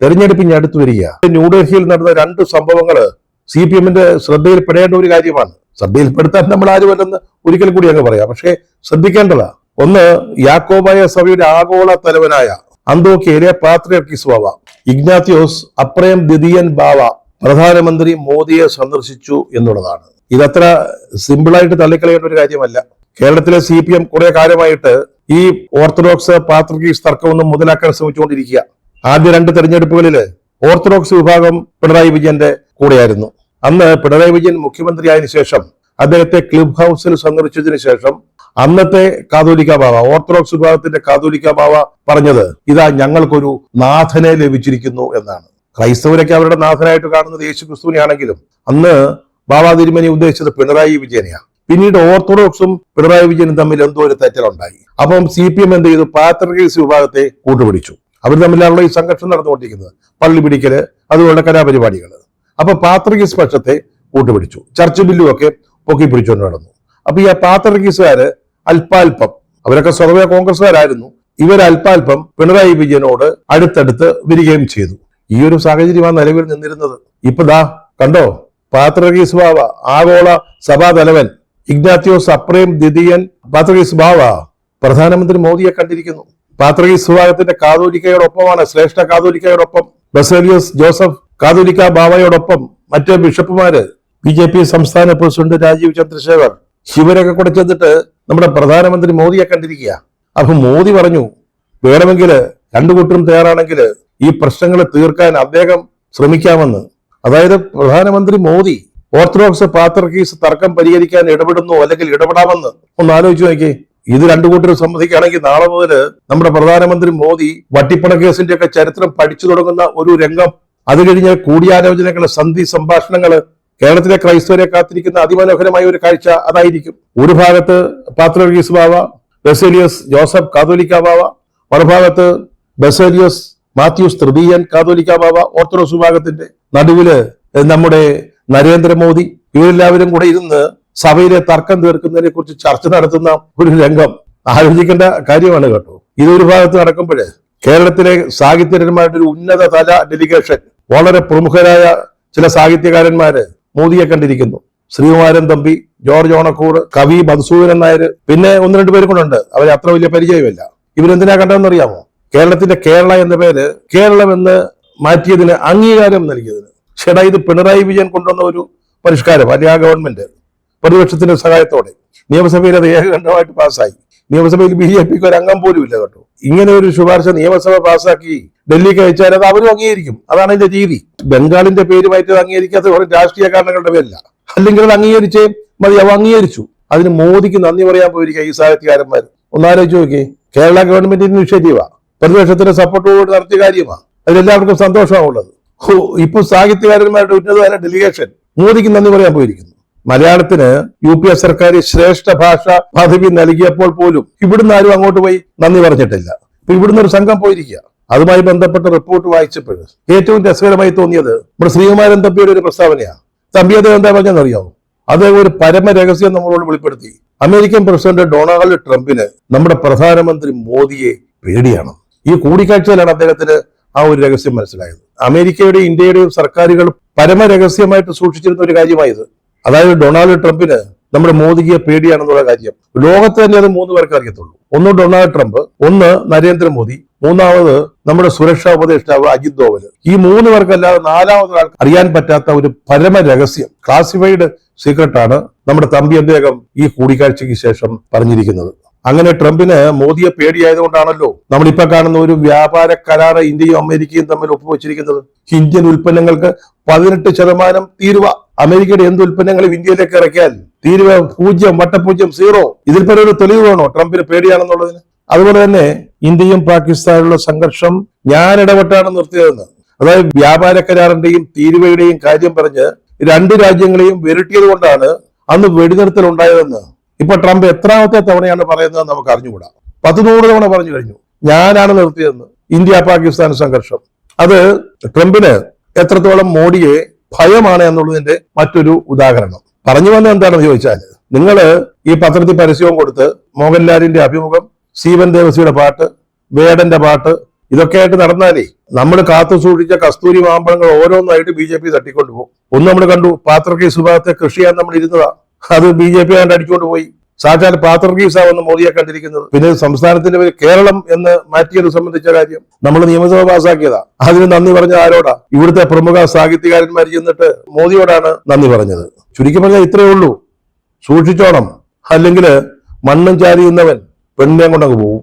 തെരഞ്ഞെടുപ്പ് അടുത്ത് വരിക. ന്യൂഡൽഹിയിൽ നടന്ന 2 സംഭവങ്ങൾ CPM-ന്റെ ശ്രദ്ധയിൽപ്പെടേണ്ട ഒരു കാര്യമാണ്. ശ്രദ്ധയിൽപ്പെടുത്താൻ നമ്മൾ ആരുമല്ലെന്ന് ഒരിക്കൽ കൂടി അങ്ങ് പറയാം. പക്ഷേ ശ്രദ്ധിക്കേണ്ടതാ. ഒന്ന്, യാക്കോബായ സഭയുടെ ആഗോള തലവനായ അന്തോക്യയിലെ പാത്രിയർക്കീസ് ബാവ ഇഗ്നാത്തിയോസ് അപ്രയം ദ്വിതീയൻ ബാവ പ്രധാനമന്ത്രി മോദിയെ സന്ദർശിച്ചു എന്നുള്ളതാണ്. ഇതത്ര സിമ്പിളായിട്ട് തള്ളിക്കളയേണ്ട ഒരു കാര്യമല്ല. കേരളത്തിലെ CPM കുറെ കാലമായിട്ട് ഈ ഓർത്തഡോക്സ് പാത്രിയർക്കീസ് തർക്കമൊന്നും മുതലാക്കാൻ ശ്രമിച്ചുകൊണ്ടിരിക്കുക. ആദ്യ 2 തെരഞ്ഞെടുപ്പുകളിൽ ഓർത്തഡോക്സ് വിഭാഗം പിണറായി വിജയന്റെ കൂടെയായിരുന്നു. അന്ന് പിണറായി വിജയൻ മുഖ്യമന്ത്രിയായതിനു ശേഷം അദ്ദേഹത്തെ ക്ലബ് ഹൗസിൽ സന്ദർശിച്ചതിന് ശേഷം അന്നത്തെ കാതോലിക്ക ബാവ, ഓർത്തഡോക്സ് വിഭാഗത്തിന്റെ കാതോലിക്ക ബാവ പറഞ്ഞത് ഇതാ ഞങ്ങൾക്കൊരു നാഥനെ ലഭിച്ചിരിക്കുന്നു എന്നാണ്. ക്രൈസ്തവരൊക്കെ അവരുടെ നാഥനായിട്ട് കാണുന്നത് യേശു ക്രിസ്തുവിനെയാണെങ്കിലും അന്ന് ബാബ തിരുമേനി ഉദ്ദേശിച്ചത് പിണറായി വിജയനെയാണ്. പിന്നീട് ഓർത്തഡോക്സും പിണറായി വിജയനും തമ്മിൽ എന്തോ ഒരു തെറ്റലുണ്ടായി. അപ്പം CPM എന്ത് ചെയ്തു? പാത്രിയർക്കീസ് വിഭാഗത്തെ കൂട്ടുപിടിച്ചു. അവർ തമ്മിലാണല്ലോ ഈ സംഘർഷം നടന്നുകൊണ്ടിരിക്കുന്നത്, പള്ളി പിടിക്കല്, അതുപോലുള്ള കലാപരിപാടികൾ. അപ്പൊ പാത്രിയർക്കീസ് പക്ഷത്തെ കൂട്ടുപിടിച്ചു, ചർച്ച് ബില്ലും ഒക്കെ പൊക്കി പിടിച്ചുകൊണ്ട് നടന്നു. അപ്പൊ ഈ പാത്രിയർക്കീസുകാര് അല്പാൽപ്പം, അവരൊക്കെ സ്വതവേ കോൺഗ്രസ്സുകാരായിരുന്നു, ഇവരല്പാൽപ്പം പിണറായി വിജയനോട് അടുത്തടുത്ത് വരികയും ചെയ്തു. ഈ ഒരു സാഹചര്യമാണ് നിലവിൽ നിന്നിരുന്നത്. ഇപ്പൊ ദാ കണ്ടോ, പാത്രിയർക്കീസ് ബാവ ആഗോള സഭാ തലവൻ ഇഗ്നാത്തിയോസ് അപ്രയം ദ്വിതീയൻ പാത്രിയർക്കീസ് ബാവ പ്രധാനമന്ത്രി മോദിയെ കണ്ടിരിക്കുന്നു. പാത്രിയർക്കീസ് വിഭാഗത്തിന്റെ കാതോലിക്കയോടൊപ്പമാണ്, ശ്രേഷ്ഠ കാതോലിക്കയോടൊപ്പം ബസേലിയസ് ജോസഫ് കാതോലിക്ക ബാവയോടൊപ്പം മറ്റ് ബിഷപ്പുമാര്, BJP സംസ്ഥാന പ്രസിഡന്റ് രാജീവ് ചന്ദ്രശേഖർ, ഇവരൊക്കെ കൂടെ ചെന്നിട്ട് നമ്മുടെ പ്രധാനമന്ത്രി മോദിയെ കണ്ടിരിക്കുക. അപ്പൊ മോദി പറഞ്ഞു വേണമെങ്കിൽ 2 കൂട്ടരും തയ്യാറാണെങ്കിൽ ഈ പ്രശ്നങ്ങൾ തീർക്കാൻ അദ്ദേഹം ശ്രമിക്കാമെന്ന്. അതായത് പ്രധാനമന്ത്രി മോദി ഓർത്തഡോക്സ് പാത്രിയർക്കീസ് തർക്കം പരിഹരിക്കാൻ ഇടപെടുന്നു, അല്ലെങ്കിൽ ഇടപെടാമെന്ന് ഒന്ന് ആലോചിച്ച് നോക്കി. ഇത് 2 കൂട്ടരും സമ്മതിക്കുകയാണെങ്കിൽ നാളെ മുതൽ നമ്മുടെ പ്രധാനമന്ത്രി മോദി വട്ടിപ്പണ കേസിന്റെ ഒക്കെ ചരിത്രം പഠിച്ചു തുടങ്ങുന്ന ഒരു രംഗം, അത് കഴിഞ്ഞ് കൂടിയാലോചനകള്, സന്ധി സംഭാഷണങ്ങള്, കേരളത്തിലെ ക്രൈസ്തവരെ കാത്തിരിക്കുന്ന അതിമനോഹരമായ ഒരു കാഴ്ച അതായിരിക്കും. ഒരു ഭാഗത്ത് പാത്രിയർക്കീസ് ബാവ ബസേലിയസ് ജോസഫ് കാതോലിക്ക ബാവ, മറുഭാഗത്ത് ബസേലിയസ് മാത്യൂസ് തൃതീയൻ കാതോലിക്ക ബാവ ഓർത്തഡോക്സ് വിഭാഗത്തിന്റെ, നടുവില് നമ്മുടെ നരേന്ദ്രമോദി. ഇവരെല്ലാവരും കൂടെ ഇരുന്ന് സഭയിലെ തർക്കം തീർക്കുന്നതിനെ കുറിച്ച് ചർച്ച നടത്തുന്ന ഒരു രംഗം ആലോചിക്കേണ്ട കാര്യമാണ് കേട്ടോ. ഇതൊരു ഭാഗത്ത് നടക്കുമ്പോഴേ കേരളത്തിലെ സാഹിത്യകാരന്മാരുടെ ഒരു ഉന്നത തല ഡെലിഗേഷൻ, വളരെ പ്രമുഖരായ ചില സാഹിത്യകാരന്മാര് മോദിയെ കണ്ടിരിക്കുന്നു. ശ്രീകുമാരൻ തമ്പി, ജോർജ് ഓണക്കൂർ, കവി മധുസൂദനൻ നായർ, പിന്നെ 1-2 പേരും കൂടെ ഉണ്ട്. അവരെ അത്ര വലിയ പരിചയമില്ല. ഇവരെന്തിനാ കണ്ടതെന്ന് അറിയാമോ? കേരളത്തിന്റെ കേരള എന്ന പേര് കേരളം എന്ന് മാറ്റിയതിന് അംഗീകാരം നൽകിയതിന്. ചേട്ടാ, ഇത് പിണറായി വിജയൻ കൊണ്ടുവന്ന ഒരു പരിഷ്കാരം. അല്ലെങ്കിൽ ആ ഗവൺമെന്റ് പ്രതിപക്ഷത്തിന്റെ സഹായത്തോടെ നിയമസഭയിൽ അത് ഏകകണ്ഠമായിട്ട് പാസ്സായി. നിയമസഭയിൽ BJPക്ക് ഒരു അംഗം പോലും ഇല്ല കേട്ടോ. ഇങ്ങനെ ഒരു ശുപാർശ നിയമസഭ പാസ്സാക്കി ഡൽഹിക്ക് അയച്ചാൽ അത് അവരും അംഗീകരിക്കും. അതാണ് അതിന്റെ രീതി. ബംഗാളിന്റെ പേരുമായിട്ട് അംഗീകരിക്കാത്ത കുറെ രാഷ്ട്രീയ കാരണങ്ങളുടെ പേരില്ല. അല്ലെങ്കിൽ അത് അംഗീകരിച്ചേ മതി. അവ അംഗീകരിച്ചു. അതിന് മോദിക്ക് നന്ദി പറയാൻ പോയിരിക്കുക ഈ സാഹിത്യകാരന്മാർ. ഒന്നാലോചിച്ച് നോക്കി. കേരള ഗവൺമെന്റിന്റെ ഇനിഷ്യേറ്റീവാ, പ്രതിപക്ഷത്തിന്റെ സപ്പോർട്ടോട് നടത്തിയ കാര്യമാണ്. അതിലെല്ലാവർക്കും സന്തോഷമാണുള്ളത്. ഇപ്പൊ സാഹിത്യകാരന്മാരുടെ ഉന്നതതല ഡെലിഗേഷൻ മോദിക്ക് നന്ദി പറയാൻ പോയിരിക്കുന്നു. മലയാളത്തിന് UPA സർക്കാർ ശ്രേഷ്ഠ ഭാഷ പദവി നൽകിയപ്പോൾ പോലും ഇവിടുന്ന് ആരും അങ്ങോട്ട് പോയി നന്ദി പറഞ്ഞിട്ടില്ല. ഇപ്പൊ ഇവിടുന്ന് ഒരു സംഘം പോയിരിക്കുക. അതുമായി ബന്ധപ്പെട്ട റിപ്പോർട്ട് വായിച്ചപ്പോൾ ഏറ്റവും രസകരമായി തോന്നിയത് നമ്മുടെ ശ്രീകുമാരൻ തമ്പിയുടെ ഒരു പ്രസ്താവനയാണ്. തമ്പി അദ്ദേഹം എന്താ പറഞ്ഞെന്നറിയാമോ? അദ്ദേഹം ഒരു പരമരഹസ്യം നമ്മളോട് വെളിപ്പെടുത്തി. അമേരിക്കൻ പ്രസിഡന്റ് ഡൊണാൾഡ് ട്രംപിന് നമ്മുടെ പ്രധാനമന്ത്രി മോദിയെ പേടിയാണ്. ഈ കൂടിക്കാഴ്ചയിലാണ് അദ്ദേഹത്തിന് ആ ഒരു രഹസ്യം മനസ്സിലായത്. അമേരിക്കയുടെയും ഇന്ത്യയുടെയും സർക്കാരുകൾ പരമരഹസ്യമായിട്ട് സൂക്ഷിച്ചിരുന്ന ഒരു കാര്യമായത്. അതായത് ഡൊണാൾഡ് ട്രംപിന് നമ്മുടെ മോദിയെ പേടിയാണെന്നുള്ള കാര്യം ലോകത്ത് തന്നെ അത് 3 പേർക്ക് അറിയത്തുള്ളൂ. ഒന്ന് ഡൊണാൾഡ് ട്രംപ്, ഒന്ന് നരേന്ദ്രമോദി, മൂന്നാമത് നമ്മുടെ സുരക്ഷാ ഉപദേഷ്ടാവ് അജിത് ഡോവൽ. ഈ 3 പേർക്കല്ലാതെ 4ാമത് ആൾ അറിയാൻ പറ്റാത്ത ഒരു പരമ രഹസ്യം, ക്ലാസിഫൈഡ് സീക്രട്ടാണ് നമ്മുടെ തമ്പി അദ്ദേഹം ഈ കൂടിക്കാഴ്ചയ്ക്ക് ശേഷം പറഞ്ഞിരിക്കുന്നത്. അങ്ങനെ ട്രംപിന് മോദിയെ പേടിയായതുകൊണ്ടാണല്ലോ നമ്മളിപ്പോ കാണുന്ന ഒരു വ്യാപാര കരാറ് ഇന്ത്യയും അമേരിക്കയും തമ്മിൽ ഒപ്പുവെച്ചിരിക്കുന്നത്. ഇന്ത്യൻ ഉൽപ്പന്നങ്ങൾക്ക് 18% തീരുവ. അമേരിക്കയുടെ എന്ത് ഉൽപ്പന്നങ്ങളും ഇന്ത്യയിലേക്ക് ഇറക്കിയാൽ തീരുവ 0, വട്ടപൂജ്യം, 0. ഇതിൽ പേരെ ഒരു തെളിവ് വേണോ ട്രംപിന് പേടിയാണെന്നുള്ളതിന്? അതുപോലെ തന്നെ ഇന്ത്യയും പാകിസ്ഥാനുള്ള സംഘർഷം ഞാൻ ഇടപെട്ടാണ് നിർത്തിയതെന്ന്, അതായത് വ്യാപാര കരാറിന്റെയും തീരുവയുടെയും കാര്യം പറഞ്ഞ് 2 രാജ്യങ്ങളെയും വിരട്ടിയത് കൊണ്ടാണ് അന്ന് വെടിനിർത്തൽ ഉണ്ടായതെന്ന് ഇപ്പൊ ട്രംപ് എത്രാമത്തെ തവണയാണ് പറയുന്നത് നമുക്ക് അറിഞ്ഞുകൂടാ. 100 തവണ പറഞ്ഞു കഴിഞ്ഞു ഞാനാണ് നിർത്തിയതെന്ന്. ഇന്ത്യ പാകിസ്ഥാൻ സംഘർഷം അത് ട്രംപിന് എത്രത്തോളം മോഡിയെ ഭയമാണ് എന്നുള്ളതിന്റെ മറ്റൊരു ഉദാഹരണം. പറഞ്ഞു വന്നത് എന്താണെന്ന് ചോദിച്ചാൽ, നിങ്ങൾ ഈ പത്രത്തിൽ പരസ്യവും കൊടുത്ത് മോഹൻലാലിന്റെ അഭിമുഖം, സീവൻ ദേവസിയുടെ പാട്ട്, വേടന്റെ പാട്ട്, ഇതൊക്കെ ആയിട്ട് നടന്നാലേ നമ്മൾ കാത്തു സൂക്ഷിച്ച കസ്തൂരി മാമ്പഴങ്ങൾ ഓരോന്നായിട്ട് BJP തട്ടിക്കൊണ്ടുപോകും. ഒന്ന് നമ്മൾ കണ്ടു, പാത്രക്കീസ് വിഭാഗത്തെ കൃഷി ചെയ്യാൻ നമ്മൾ ഇരുന്നതാ, അത് BJP ആണ്ട് അടിച്ചുകൊണ്ട് പോയി. സാക്ഷാൽ പാത്രക്കീസാ വന്ന് മോദിയെ കണ്ടിരിക്കുന്നത്. പിന്നെ സംസ്ഥാനത്തിന്റെ പേര് കേരളം എന്ന് മാറ്റിയത് സംബന്ധിച്ച കാര്യം നമ്മൾ നിയമസഭ പാസ്സാക്കിയതാ. അതിന് നന്ദി പറഞ്ഞ ആരോടാ? ഇവിടുത്തെ പ്രമുഖ സാഹിത്യകാരന്മാർ ചെന്നിട്ട് മോദിയോടാണ് നന്ദി പറഞ്ഞത്. ചുരുക്കി പറഞ്ഞാൽ ഇത്രയേ ഉള്ളൂ, സൂക്ഷിച്ചോണം, അല്ലെങ്കിൽ മണ്ണും ചാരിയുന്നവൻ പെണ്ണിനെ കൊണ്ടങ്ങ് പോകും.